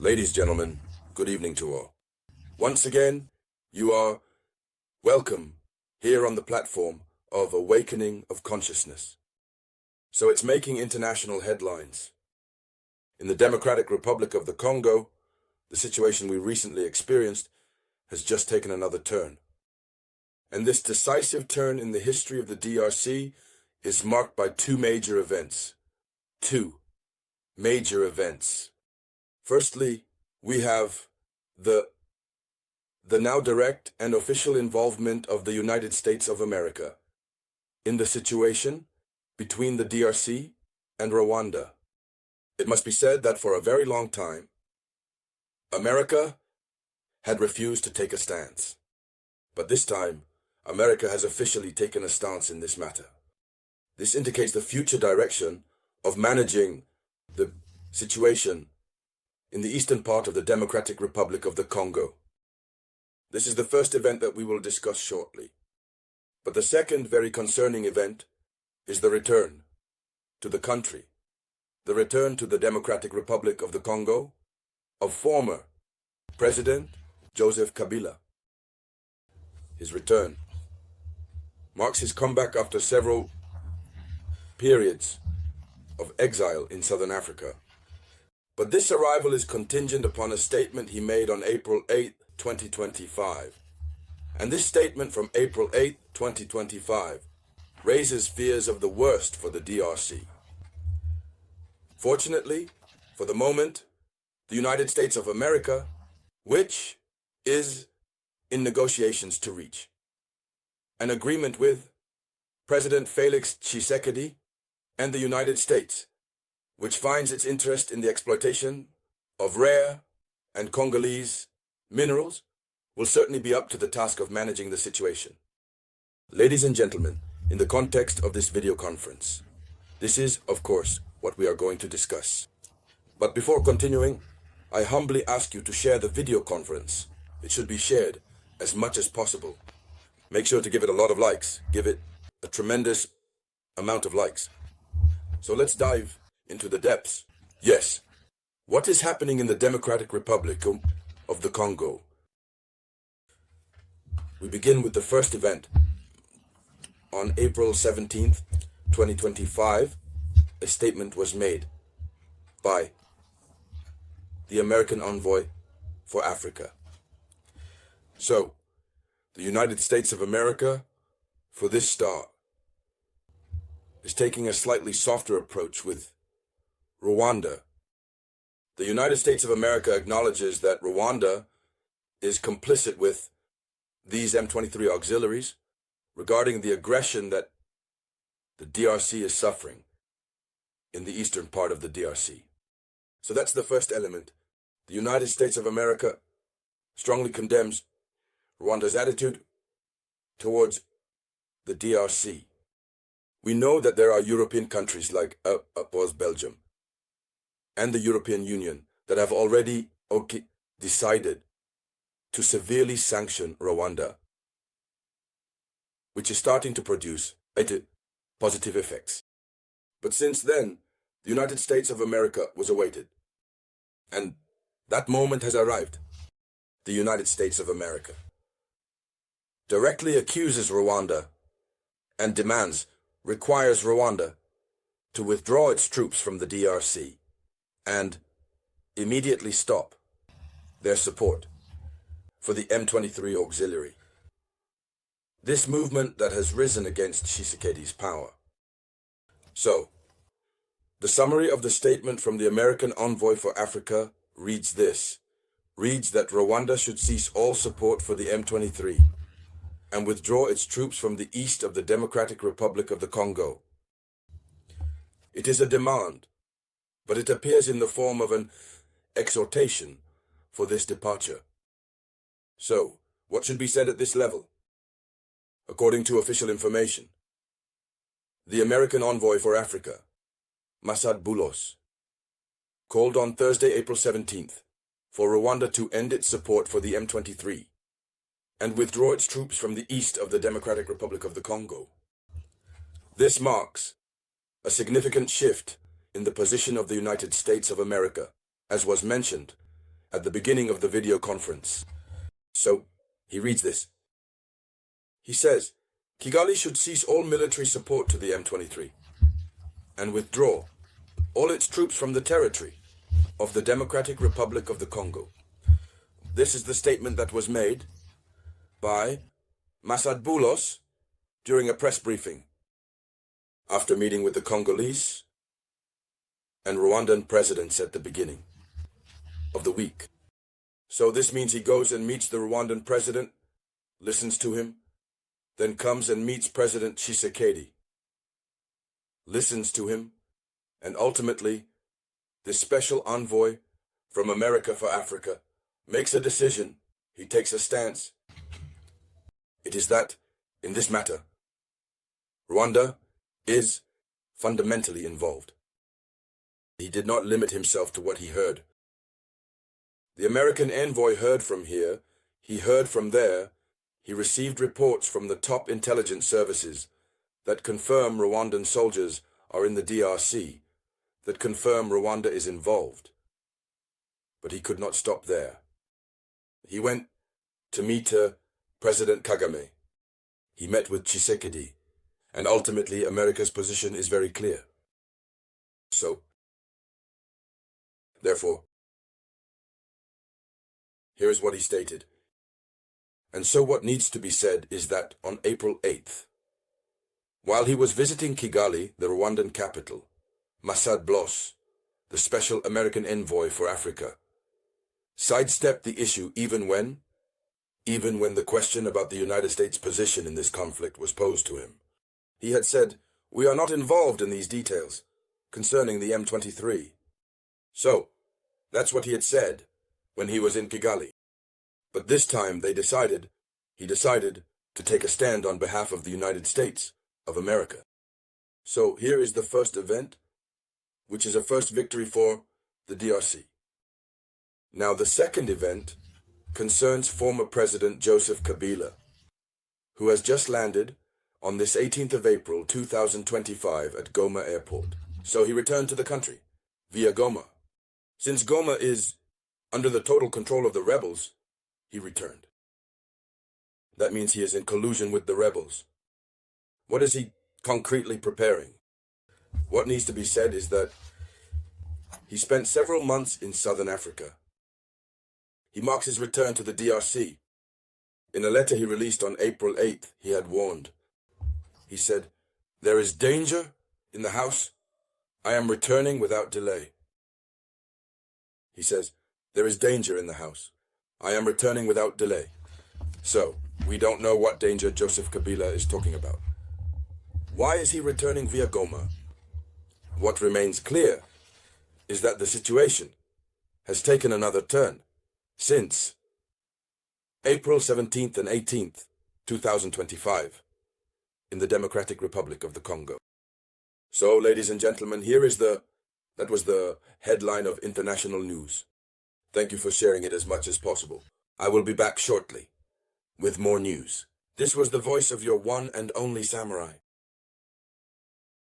Ladies, gentlemen, good evening to all. Once again, you are welcome here on the platform of Awakening of Consciousness. So it's making international headlines. In the Democratic Republic of the Congo, the situation we recently experienced has just taken another turn. And this decisive turn in the history of the DRC is marked by two major events. Firstly, we have the now direct and official involvement of the United States of America in the situation between the DRC and Rwanda. It must be said that for a very long time, America had refused to take a stance. But this time, America has officially taken a stance in this matter. This indicates the future direction of managing the situation in the eastern part of the Democratic Republic of the Congo. This is the first event that we will discuss shortly. But the second very concerning event is the return to the country, the return to the Democratic Republic of the Congo of former President Joseph Kabila. His return marks his comeback after several periods of exile in southern Africa. But this arrival is contingent upon a statement he made on April 8, 2025. And this statement from April 8, 2025 raises fears of the worst for the DRC. Fortunately, for the moment, the United States of America, which is in negotiations to reach an agreement with President Felix Tshisekedi and the United States, which finds its interest in the exploitation of rare and Congolese minerals, will certainly be up to the task of managing the situation. Ladies and gentlemen, in the context of this video conference, this is, of course, what we are going to discuss. But before continuing, I humbly ask you to share the video conference. It should be shared as much as possible. Make sure to give it a lot of likes. Give it a tremendous amount of likes. So let's dive into the depths. Yes, what is happening in the Democratic Republic of the Congo? We begin with the first event. On April 17th, 2025, a statement was made by the American envoy for Africa. So, the United States of America, for this start, is taking a slightly softer approach with Rwanda. The United States of America acknowledges that Rwanda is complicit with these M23 auxiliaries regarding the aggression that the DRC is suffering in the eastern part of the DRC. So that's the first element. The United States of America strongly condemns Rwanda's attitude towards the DRC. We know that there are European countries like Belgium and the European Union that have already decided to severely sanction Rwanda, which is starting to produce positive effects. But since then, the United States of America was awaited. And that moment has arrived. The United States of America directly accuses Rwanda and requires Rwanda to withdraw its troops from the DRC and immediately stop their support for the M23 auxiliary. This movement that has risen against Tshisekedi's power. So, the summary of the statement from the American envoy for Africa reads that Rwanda should cease all support for the M23 and withdraw its troops from the east of the Democratic Republic of the Congo. It is a demand, but it appears in the form of an exhortation for this departure. So, what should be said at this level? According to official information, the American envoy for Africa, Masad Boulos, called on Thursday, April 17th, for Rwanda to end its support for the M23 and withdraw its troops from the east of the Democratic Republic of the Congo. This marks a significant shift in the position of the United States of America, as was mentioned at the beginning of the video conference. So, he reads this. He says, Kigali should cease all military support to the M23 and withdraw all its troops from the territory of the Democratic Republic of the Congo. This is the statement that was made by Masad Boulos during a press briefing after meeting with the Congolese and Rwandan presidents at the beginning of the week. So this means he goes and meets the Rwandan president, listens to him, then comes and meets President Tshisekedi, listens to him, and ultimately, this special envoy from America for Africa makes a decision. He takes a stance. It is that, in this matter, Rwanda is fundamentally involved. He did not limit himself to what he heard. The American envoy heard from here, he heard from there, he received reports from the top intelligence services that confirm Rwandan soldiers are in the DRC, that confirm Rwanda is involved. But he could not stop there. He went to meet President Kagame. He met with Tshisekedi, and ultimately America's position is very clear. So, therefore, here is what he stated. And so what needs to be said is that on April 8th, while he was visiting Kigali, the Rwandan capital, Masad Boulos, the special American envoy for Africa, sidestepped the issue even when the question about the United States' position in this conflict was posed to him. He had said, "We are not involved in these details concerning the M23. So, that's what he had said when he was in Kigali. But this time he decided to take a stand on behalf of the United States of America. So here is the first event, which is a first victory for the DRC. Now the second event concerns former President Joseph Kabila, who has just landed on this 18th of April 2025 at Goma Airport. So he returned to the country via Goma. Since Goma is under the total control of the rebels, he returned. That means he is in collusion with the rebels. What is he concretely preparing? What needs to be said is that he spent several months in southern Africa. He marks his return to the DRC. In a letter he released on April 8th, he had warned. He said, "There is danger in the house. I am returning without delay." He says, "There is danger in the house. I am returning without delay." So, we don't know what danger Joseph Kabila is talking about. Why is he returning via Goma? What remains clear is that the situation has taken another turn since April 17th and 18th, 2025, in the Democratic Republic of the Congo. So, ladies and gentlemen, that was the headline of international news. Thank you for sharing it as much as possible. I will be back shortly with more news. This was the voice of your one and only samurai.